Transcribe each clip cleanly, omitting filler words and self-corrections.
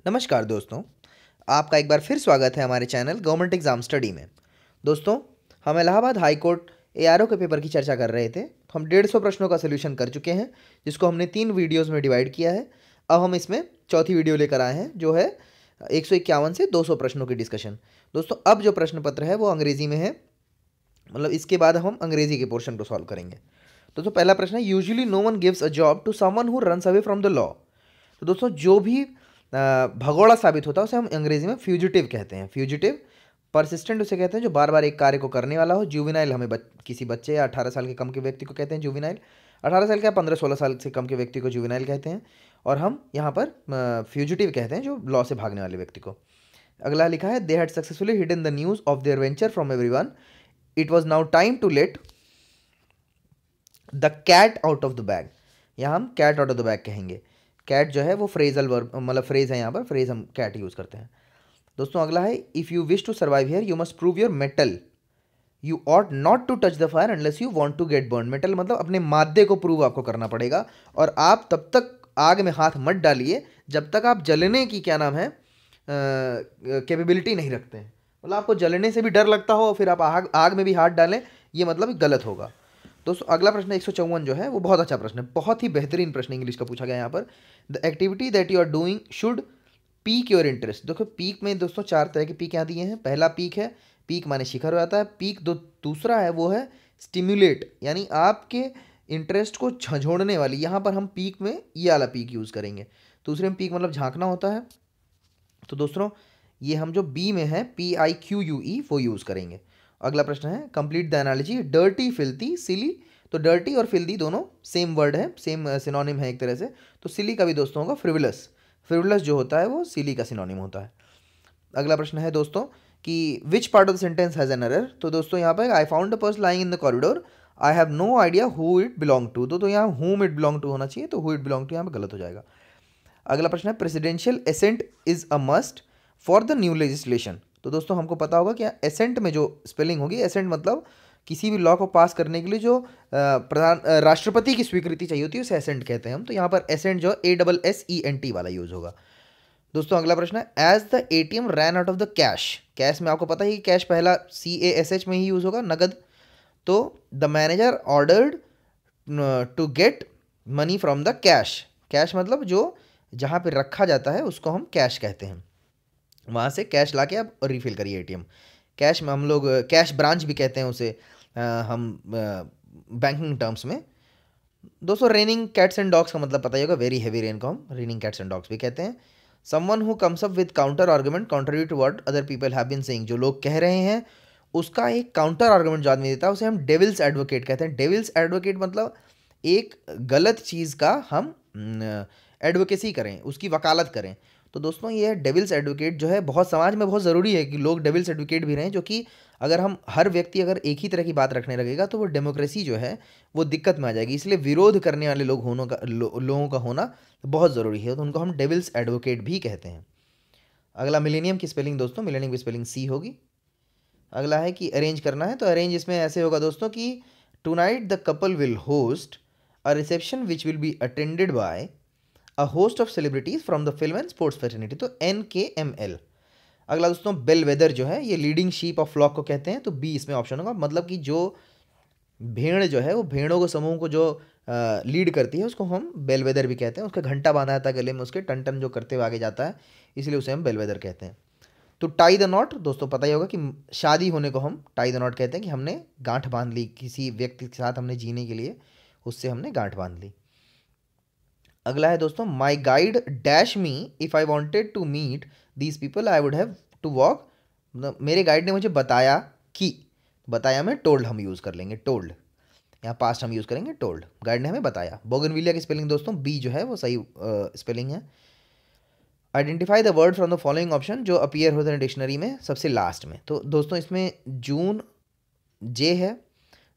नमस्कार दोस्तों, आपका एक बार फिर स्वागत है हमारे चैनल गवर्नमेंट एग्जाम स्टडी में। दोस्तों, हम इलाहाबाद हाई कोर्ट एआरओ के पेपर की चर्चा कर रहे थे। हम 150 प्रश्नों का सोल्यूशन कर चुके हैं, जिसको हमने 3 वीडियोस में डिवाइड किया है। अब हम इसमें चौथी वीडियो लेकर आए हैं, जो है 151 से 200 प्रश्नों की डिस्कशन। दोस्तों, अब जो प्रश्न पत्र है वो अंग्रेजी में है, मतलब इसके बाद हम अंग्रेजी के पोर्शन को सॉल्व करेंगे। दोस्तों, पहला प्रश्न है, usually no one gives a job to someone who runs away from the law. तो दोस्तों, जो भी भगोड़ा साबित होता है उसे हम अंग्रेजी में फ्यूजिटिव कहते हैं। फ्यूजिटिव। परसिस्टेंट उसे कहते हैं जो बार बार एक कार्य को करने वाला हो। जुवेनाइल हमें किसी बच्चे या 18 साल के कम के व्यक्ति को कहते हैं जुवेनाइल। 18 साल का 15-16 साल से कम के व्यक्ति को जुवेनाइल कहते हैं। और हम यहाँ पर फ्यूजिटिव कहते हैं जो लॉ से भागने वाले व्यक्ति को। अगला लिखा है, they had successfully hidden the news of their venture from everyone, it was now time to let the cat out of the bag. यहाँ हम cat out of the bag कहेंगे। कैट जो है वो फ्रेजल वर्ब, मतलब phrase है, यहाँ पर फ्रेज हम कैट यूज़ करते हैं। दोस्तों, अगला है, if you wish to survive here you must prove your mettle, you ought not to touch the fire unless you want to get burn. Mettle मतलब अपने मादे को प्रूव आपको करना पड़ेगा, और आप तब तक आग में हाथ मत डालिए जब तक आप जलने की क्या नाम है कैपेबिलिटी नहीं रखते हैं। मतलब आपको जलने से भी डर लगता हो फिर आप आग में भी हाथ डालें, ये मतलब गलत होगा। दोस्तों, अगला प्रश्न 154 जो है वो बहुत अच्छा प्रश्न है, बहुत ही बेहतरीन प्रश्न इंग्लिश का पूछा गया यहाँ पर। The activity that you are doing should pique your interest. देखो, पीक में दोस्तों 4 तरह के पीक यहाँ दिए हैं। पहला पीक है, पीक माने शिखर हो जाता है। पीक दूसरा है वो है स्टिम्युलेट, यानी आपके इंटरेस्ट को झंझोड़ने वाली। यहाँ पर हम पीक में ये वाला पीक यूज़ करेंगे। दूसरे में पीक मतलब झांकना होता है। तो दोस्तों, ये हम जो बी में है PIQUE वो यूज़ करेंगे। अगला प्रश्न है, complete the analogy dirty filthy silly. तो डर्टी और फिल्दी दोनों सेम वर्ड है, सेम सिनोनिम है एक तरह से। तो सिली का भी दोस्तों होगा फ्रिवलस। फ्रिवलस जो होता है वो सिली का सिनोनिम होता है। अगला प्रश्न है दोस्तों कि which part of the sentence has an error. तो दोस्तों, यहाँ पर I found a purse lying in the corridor, I have no idea who it belong to. तो यहाँ हुम इट बिलोंग टू होना चाहिए, तो हु इट बिलोंग टू यहाँ पर गलत हो जाएगा। अगला प्रश्न है, presidential assent is a must for the new legislation. तो दोस्तों, हमको पता होगा कि एसेंट में जो स्पेलिंग होगी, एसेंट मतलब किसी भी लॉ को पास करने के लिए जो राष्ट्रपति की स्वीकृति चाहिए होती है उसे एसेंट कहते हैं हम। तो यहाँ पर एसेंट जो ASSENT वाला यूज होगा। दोस्तों, अगला प्रश्न है, as the ATM ran out of the cash. Cash में आपको पता है कि कैश पहला CASH में ही यूज होगा, नगद। तो the manager ordered to get money from the cash. Cash मतलब जो जहाँ पे रखा जाता है उसको हम कैश कहते हैं। वहाँ से कैश ला के आप रिफ़िल करिए ATM। कैश में हम लोग कैश ब्रांच भी कहते हैं उसे, हम बैंकिंग टर्म्स में। दोस्तों, रेनिंग कैट्स एंड डॉग्स का मतलब पता ही होगा, वेरी हैवी रेन को हम रेनिंग कैट्स एंड डॉग्स भी कहते हैं। Someone who comes up with counter argument contrary to what other people have been saying. जो लोग कह रहे हैं उसका एक काउंटर आर्गुमेंट जो आदमी देता है उसे हम डेविल्स एडवोकेट कहते हैं। डेविल्स एडवोकेट मतलब एक गलत चीज़ का हम एडवोकेसी करें, उसकी वकालत करें। तो दोस्तों, ये डेविल्स एडवोकेट जो है बहुत समाज में बहुत ज़रूरी है कि लोग डेविल्स एडवोकेट भी रहें, जो कि अगर हम हर व्यक्ति अगर एक ही तरह की बात रखने लगेगा तो वो डेमोक्रेसी जो है वो दिक्कत में आ जाएगी। इसलिए विरोध करने वाले लोगों का होना बहुत ज़रूरी है, तो उनको हम डेविल्स एडवोकेट भी कहते हैं। अगला मिलेनियम की स्पेलिंग दोस्तों, मिलेनियम की स्पेलिंग C होगी। अगला है कि अरेंज करना है, तो अरेंज इसमें ऐसे होगा दोस्तों कि tonight the couple will host a reception which will be attended by a host of celebrities from the film and sports fraternity. तो NKML। अगला दोस्तों, बेल वेदर जो है ये लीडिंग शीप ऑफ फ्लॉक को कहते हैं, तो B इसमें ऑप्शन होगा। मतलब कि जो भेड़ जो है वो भेड़ों को समूह को जो लीड करती है उसको हम बेल वेदर भी कहते हैं। उसका घंटा बांधा जाता है गले में, उसके टन टन जो करते हुए आगे जाता है, इसलिए उसे हम बेल वेदर कहते हैं। तो टाई द नॉट दोस्तों, पता ही होगा कि शादी होने को हम टाई द नॉट कहते हैं, कि हमने गांठ बांध ली किसी व्यक्ति के साथ, हमने जीने के लिए उससे हमने गांठ बांध ली। अगला है दोस्तों, my guide dash me if I wanted to meet these people I would have to walk. मेरे गाइड ने मुझे बताया कि, बताया में टोल्ड हम यूज़ कर लेंगे, टोल्ड। यहाँ पास्ट हम यूज़ करेंगे टोल्ड, गाइड ने हमें बताया। बोगनविलिया की स्पेलिंग दोस्तों B जो है वो सही स्पेलिंग है। Identify the word from the following option, जो अपीयर होते हैं डिक्शनरी में सबसे लास्ट में। तो दोस्तों, इसमें जून J है,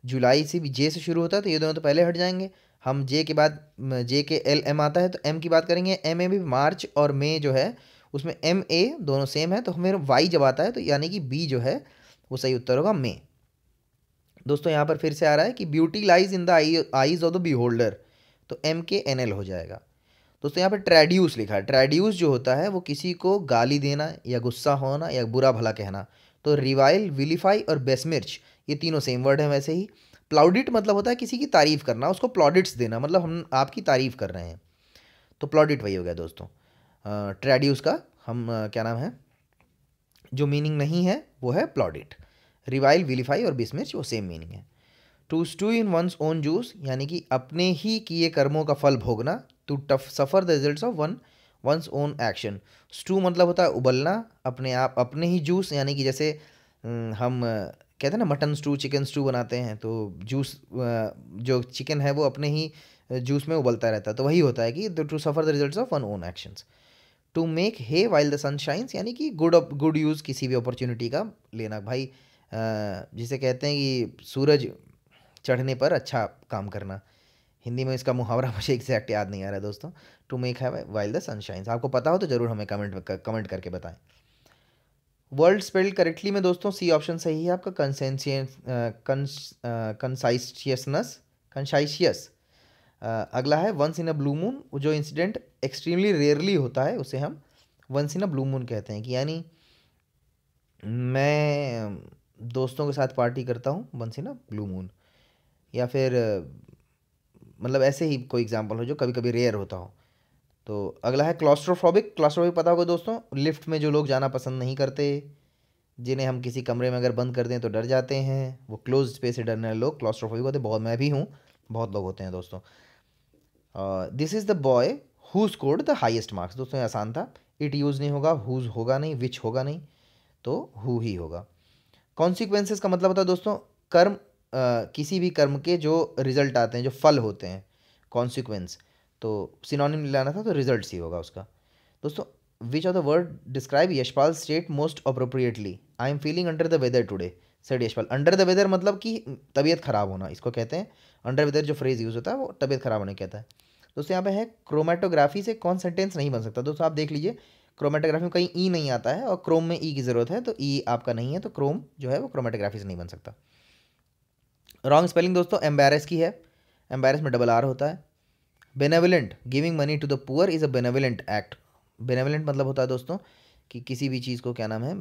जुलाई से भी J से शुरू होता है, तो ये दोनों तो पहले हट जाएंगे। हम J के बाद J के LM आता है तो M की बात करेंगे। MA भी मार्च और मई जो है उसमें MA दोनों सेम है, तो हमें Y जब आता है तो यानी कि B जो है वो सही उत्तर होगा मई। दोस्तों, यहाँ पर फिर से आ रहा है कि beauty lies in the eyes of the beholder, तो MKNL हो जाएगा। दोस्तों यहाँ पे ट्रेड्यूस लिखा है। ट्रेड्यूस जो होता है वो किसी को गाली देना या गुस्सा होना या बुरा भला कहना। तो रिवाइल, विलीफाई और बेसमिर्च ये तीनों सेम वर्ड हैं वैसे ही। प्लाउडिट मतलब होता है किसी की तारीफ करना, उसको प्लॉडिट्स देना, मतलब हम आपकी तारीफ कर रहे हैं, तो प्लॉडिट वही हो गया दोस्तों। ट्रेड्यूस का हम क्या नाम है, जो मीनिंग नहीं है वो है प्लॉडिट। रिवाइल, विलीफाई और बेसमिर्च वो सेम मीनिंग है। To stew in one's own juice यानी कि अपने ही किए कर्मों का फल भोगना। To tough suffer the results of one's own action. Stew मतलब होता है उबलना, अपने आप अपने ही जूस यानी कि जैसे हम कहते हैं ना मटन स्टू, चिकन स्टू बनाते हैं, तो जूस जो चिकन है वो अपने ही जूस में उबलता रहता है, तो वही होता है कि to suffer the results of one own actions. To make hay while the sun shines यानी कि गुड यूज़ किसी भी अपॉर्चुनिटी का लेना भाई, जिसे कहते हैं कि सूरज चढ़ने पर अच्छा काम करना। हिंदी में इसका मुहावरा मुझे एग्जैक्ट याद नहीं आ रहा है दोस्तों। टू मेक है वाइल द सनशाइन, आपको पता हो तो ज़रूर हमें कमेंट करके बताएं। वर्ड स्पेल्ड करेक्टली में दोस्तों सी ऑप्शन सही है आपका, कंसाइशियस। अगला है once in a blue moon, जो इंसिडेंट एक्सट्रीमली रेयरली होता है उसे हम once in a blue moon कहते हैं, कि यानी मैं दोस्तों के साथ पार्टी करता हूँ once in a blue moon, या फिर मतलब ऐसे ही कोई एग्जांपल हो जो कभी कभी रेयर होता हो। तो अगला है क्लॉस्ट्रोफोबिक। क्लॉस्ट्रोफोबिक पता होगा दोस्तों, लिफ्ट में जो लोग जाना पसंद नहीं करते, जिन्हें हम किसी कमरे में अगर बंद कर दें तो डर जाते हैं, वो क्लोज स्पेस से डरने वाले लोग क्लॉस्ट्रोफोबिक होते हैं। बहुत, मैं भी हूँ, बहुत लोग होते हैं दोस्तों। This is the boy who scored the highest marks. दोस्तों ये आसान था, इट यूज़ नहीं होगा, हुज होगा नहीं, विच होगा नहीं, तो हु ही होगा। कॉन्सिक्वेंसेस का मतलब होता है दोस्तों कर्म, किसी भी कर्म के जो रिजल्ट आते हैं, जो फल होते हैं, कॉन्सिक्वेंस। तो सिनोनिम लाना था तो रिजल्ट ही होगा उसका। दोस्तों which of the word describe Yashpal state most appropriately. I am feeling under the weather today said Yashpal. Under the weather मतलब कि तबीयत खराब होना, इसको कहते हैं अंडर वेदर। जो फ्रेज यूज़ होता है वो तबीयत खराब होने कहता है। दोस्तों यहाँ पे है क्रोमेटोग्राफी से कौन सेंटेंस नहीं बन सकता। दोस्तों आप देख लीजिए, क्रोमेटोग्राफी में कहीं ई नहीं आता है और क्रोम में ई की ज़रूरत है, तो ई आपका नहीं है, तो क्रोम जो है वो क्रोमेटोग्राफी से नहीं बन सकता। रॉन्ग स्पेलिंग दोस्तों एम्बेरस की है, एम्बेरस में डबल आर होता है। Benevolent, giving money to the poor is a benevolent act. Benevolent मतलब होता है दोस्तों कि किसी भी चीज़ को क्या नाम है,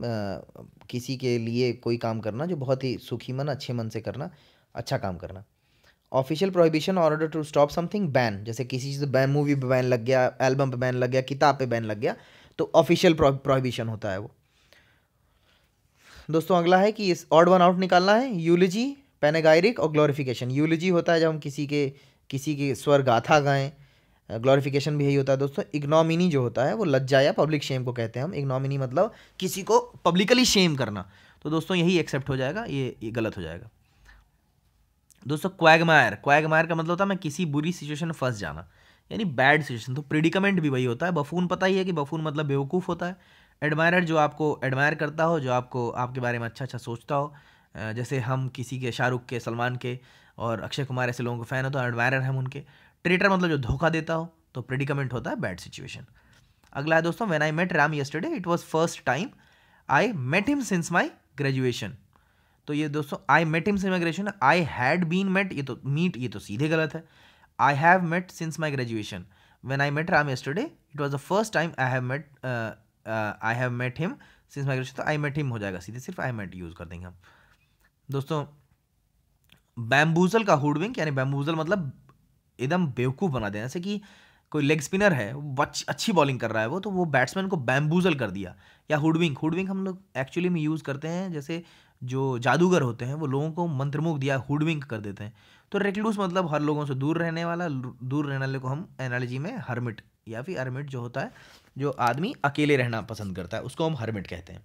किसी के लिए कोई काम करना जो बहुत ही सुखी मन, अच्छे मन से करना, अच्छा काम करना। Official prohibition, order to stop something, ban. जैसे किसी चीज़ बैन, मूवी पे बैन लग गया, एल्बम पे बैन लग गया, किताब पे बैन लग गया, तो ऑफिशियल प्रोहिबिशन होता है वो। दोस्तों अगला है कि इस ऑड वन आउट निकालना है। यूलिजी, पैनेगायरिक और ग्लोरिफिकेशन। यूलिजी होता है जब हम किसी की स्वर गाथा गाएं, ग्लोरिफिकेशन भी यही होता है दोस्तों। इग्नोमिनी जो होता है वो लज्जा या पब्लिक शेम को कहते हैं हम। इग्नोमिनी मतलब किसी को पब्लिकली शेम करना, तो दोस्तों यही एक्सेप्ट हो जाएगा, ये गलत हो जाएगा। दोस्तों क्वैगमायर, क्वैगमायर का मतलब होता है मैं किसी बुरी सिचुएशन में फंस जाना, यानी बैड सिचुएशन। तो प्रिडिकमेंट भी वही होता है। बफून पता ही है कि बफून मतलब बेवकूफ़ होता है। एडमायरर जो आपको एडमायर करता हो, जो आपको आपके बारे में अच्छा अच्छा सोचता हो, जैसे हम किसी के शाहरुख के, सलमान के और अक्षय कुमार ऐसे लोगों के फ़ैन हो तो एडमायरर हम उनके। ट्रेटर मतलब जो धोखा देता हो, तो प्रिडिकमेंट होता है बैड सिचुएशन। अगला है दोस्तों when I met Ram yesterday it was first time I met him since my graduation. तो ये दोस्तों I met him since my graduation, I had been met, ये तो मीट, ये तो सीधे गलत है। I have met since my graduation. When I met Ram yesterday it was the first time I have met him since my graduation, तो I met him हो जाएगा सीधे, सिर्फ आई मेट यूज़ कर देंगे हम। दोस्तों बैम्बूजल का हुडविंक, यानी बैम्बूजल मतलब एकदम बेवकूफ़ बना देना। जैसे कि कोई लेग स्पिनर है, वो अच्छी बॉलिंग कर रहा है, तो वो बैट्समैन को बैम्बूजल कर दिया। या हुडविंक, हुडविंक हम लोग एक्चुअली में यूज़ करते हैं, जैसे जो जादूगर होते हैं वो लोगों को मंत्रमुग्ध दिया हुडविंक कर देते हैं। तो रेक्लूस मतलब हर लोगों से दूर रहने वाला, दूर रहने वाले को हम एनालॉजी में हर्मिट, या फिर हर्मिट जो होता है जो आदमी अकेले रहना पसंद करता है, उसको हम हर्मिट कहते हैं।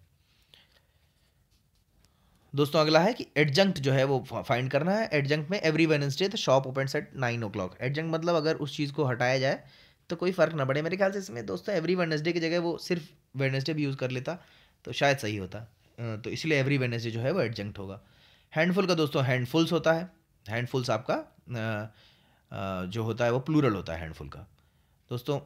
दोस्तों अगला है कि एडजंक्ट जो है वो फाइंड करना है। एडजंक्ट में every Wednesday the shop open at 9 o'clock। Adjunct मतलब अगर उस चीज़ को हटाया जाए तो कोई फ़र्क ना पड़े। मेरे ख्याल से इसमें दोस्तों एवरी वेडनेसडे की जगह वो सिर्फ वेडनेसडे भी यूज़ कर लेता तो शायद सही होता। तो इसलिए एवरी वेडनेसडे जो है वो एडजंक्ट होगा। हैंडफुल का दोस्तों हैंडफुल्स होता है। हैंडफुल्स आपका जो होता है वो प्लूरल होता है हैंडफुल का। दोस्तों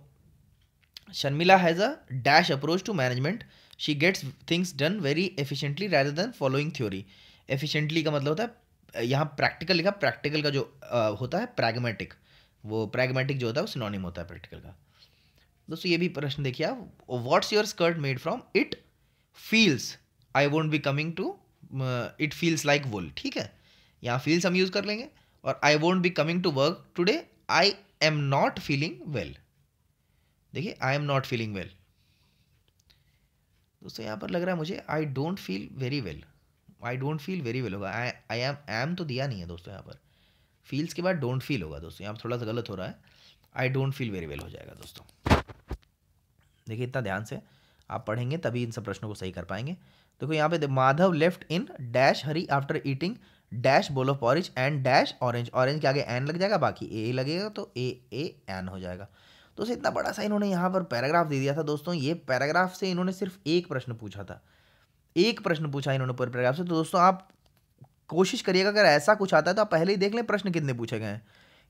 Sharmila has a dash approach to management, she gets things done very efficiently rather than following theory. Efficiently का मतलब होता है, यहाँ प्रैक्टिकल लिखा, प्रैक्टिकल का जो होता है प्रैग्मेटिक, वो प्रैग्मेटिक जो होता है वो सिनोनिम होता है प्रैक्टिकल का। दोस्तों ये भी प्रश्न देखिए आप, what's your skirt made from, it feels, I won't be coming to, it feels like wool, ठीक है, यहाँ फील्स हम यूज कर लेंगे, और I won't be coming to work today, I am not feeling well. देखिए I am not feeling well, दोस्तों यहाँ पर लग रहा है मुझे I don't feel very well, I don't feel very well होगा, आई एम तो दिया नहीं है दोस्तों, यहाँ पर फील्स के बाद डोंट फील होगा दोस्तों, यहाँ पर थोड़ा सा गलत हो रहा है, आई डोंट फील वेरी वेल हो जाएगा दोस्तों। देखिए इतना ध्यान से आप पढ़ेंगे तभी इन सब प्रश्नों को सही कर पाएंगे। देखो यहाँ पे Madhav left in dash Hari after eating dash bowl of porridge and dash orange, orange के आगे एन लग जाएगा, बाकी ए लगेगा तो ए एन हो जाएगा। दोस्तों इतना बड़ा सा इन्होंने यहाँ पर पैराग्राफ दे दिया था दोस्तों, ये पैराग्राफ से इन्होंने सिर्फ एक प्रश्न पूछा था, एक प्रश्न पूछा इन्होंने पूरे पैराग्राफ से। तो दोस्तों आप कोशिश करिएगा अगर ऐसा कुछ आता है तो आप पहले ही देख लें प्रश्न कितने पूछे गए हैं।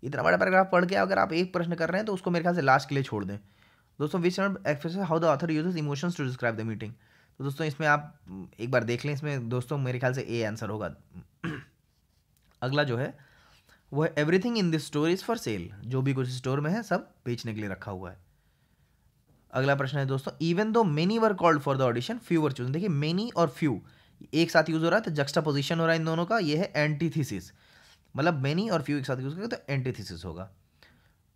इतना बड़ा पैराग्राफ पढ़ के अगर आप एक प्रश्न कर रहे हैं तो उसको मेरे ख्याल से लास्ट के लिए छोड़ दें। दोस्तों which express how the author uses emotions to describe the meeting, तो दोस्तों इसमें आप एक बार देख लें, इसमें दोस्तों मेरे ख्याल से ए आंसर होगा। अगला जो है वो है everything in this store is for sale, जो भी कुछ स्टोर में है सब बेचने के लिए रखा हुआ है। अगला प्रश्न है दोस्तों, even though many were called for the audition few were chosen, देखिए मेनी और फ्यू एक साथ यूज हो रहा है तो जक्स्टापोजिशन हो रहा है इन दोनों का, ये है एंटीथीसिस, मतलब मेनी और फ्यू एक साथ यूज करेंगे तो एंटीथीसिस होगा।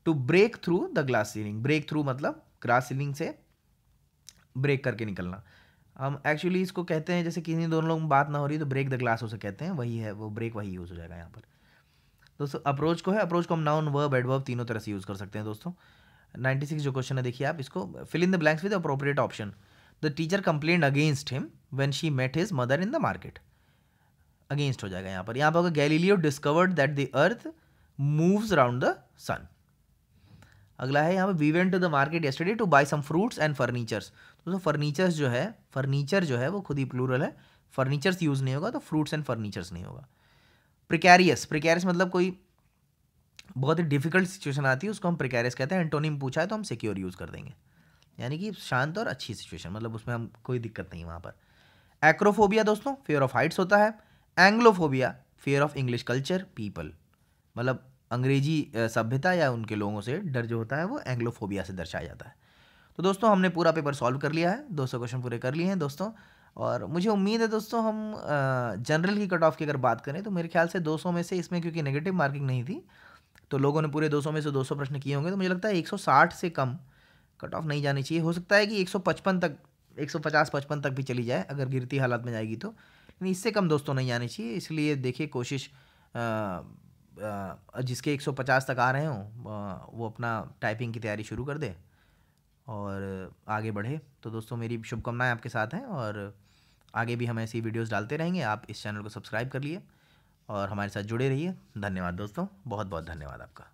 To break through the glass ceiling, break through मतलब ग्लास सीलिंग से ब्रेक करके निकलना, हम एक्चुअली इसको कहते हैं जैसे किसी दोनों लोग बात ना हो रही तो ब्रेक द ग्लास उसे कहते हैं, वही है वो ब्रेक, वही यूज हो जाएगा यहाँ पर। दोस्तों अप्रोच को है, अप्रोच को हम नाउन वर्ब एडवर्ब तीनों तरह से यूज कर सकते हैं दोस्तों। 96 जो क्वेश्चन है देखिए आप इसको, fill in the blanks with appropriate option. The teacher complained against him when she met his mother in the market, against हो जाएगा यहाँ पर। यहाँ पर होगा Galileo discovered that the earth moves around the sun. अगला है यहाँ पे we went to the market yesterday to buy some fruits and furnitures, दोस्तों फर्नीचर्स जो है, फर्नीचर जो है वो खुद ही प्लूरल है, फर्नीचर्स यूज नहीं होगा तो फ्रूट्स एंड फर्नीचर्स नहीं होगा। प्रिकैरियस, प्रिकैरियस मतलब कोई बहुत ही डिफिकल्ट सिचुएशन आती है उसको हम प्रिकैरियस कहते हैं, एंटोनिम पूछा है तो हम सिक्योर यूज कर देंगे, यानी कि शांत और अच्छी सिचुएशन, मतलब उसमें हम कोई दिक्कत नहीं वहाँ पर। एक्रोफोबिया दोस्तों फियर ऑफ हाइट्स होता है, anglophobia fear of English culture people, मतलब अंग्रेजी सभ्यता या उनके लोगों से डर जो होता है वो एंग्लोफोबिया से दर्शाया जाता है। तो दोस्तों हमने पूरा पेपर सॉल्व कर लिया है, 200 क्वेश्चन पूरे कर लिए हैं दोस्तों, और मुझे उम्मीद है दोस्तों हम जनरल की कट ऑफ की अगर बात करें तो मेरे ख्याल से 200 में से इसमें क्योंकि नेगेटिव मार्किंग नहीं थी तो लोगों ने पूरे 200 में से 200 प्रश्न किए होंगे, तो मुझे लगता है 160 से कम कट ऑफ नहीं जानी चाहिए, हो सकता है कि 155 तक 150-55 तक भी चली जाए अगर गिरती हालत में जाएगी तो, लेकिन इससे कम दोस्तों नहीं आनी चाहिए। इसलिए देखिए कोशिश जिसके 150 तक आ रहे हों वो अपना टाइपिंग की तैयारी शुरू कर दे और आगे बढ़े। तो दोस्तों मेरी शुभकामनाएं आपके साथ हैं और आगे भी हम ऐसी वीडियोस डालते रहेंगे। आप इस चैनल को सब्सक्राइब कर लिए और हमारे साथ जुड़े रहिए। धन्यवाद दोस्तों, बहुत बहुत धन्यवाद आपका।